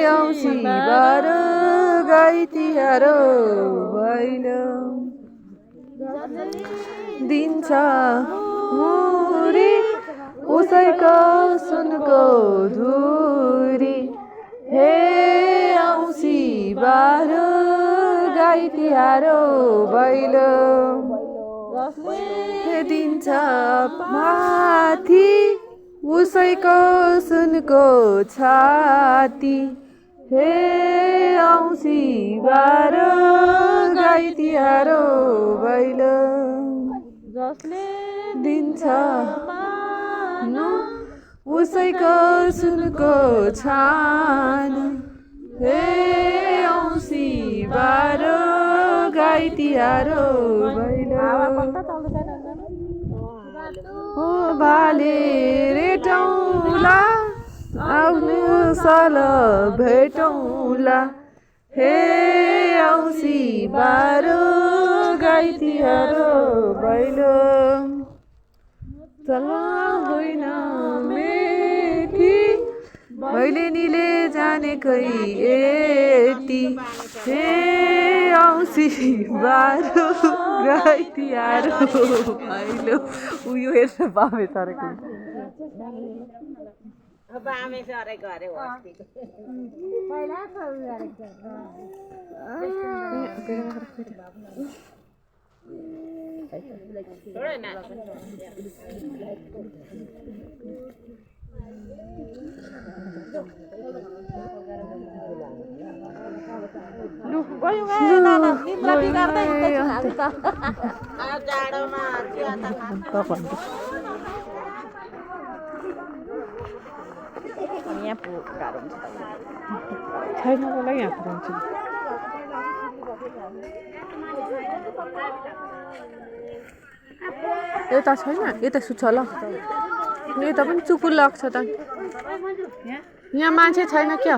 औँसी बार गाई तिहार भैलो दिन्छ हुरी उसैको सुनको धुरी हे औँसी बार गाई तिहार भैलो दिन्छ माथि उसैको सुनको छाती हे औँसी बार गाई तिहार भैलो जसले दिन्छ उसैको सुनको छान हे औँसी बार गाई तिहार भैलो हो भाले रेटौला आउनु साल भेटौला हे औँसी बार गाई तिहार भैलो चला होइन मेटी भैलेनीले जानेकै यति हे औँसी बार गाई तिहार भैलो उयो हेर्न बामे सरेको बामे सरेको अरे पहिला छैन होला यहाँ पुऱ्याउँछु यता छैन यता सुत्छ ल यता पनि चुपुर लाग्छ त यहाँ मान्छे छैन क्या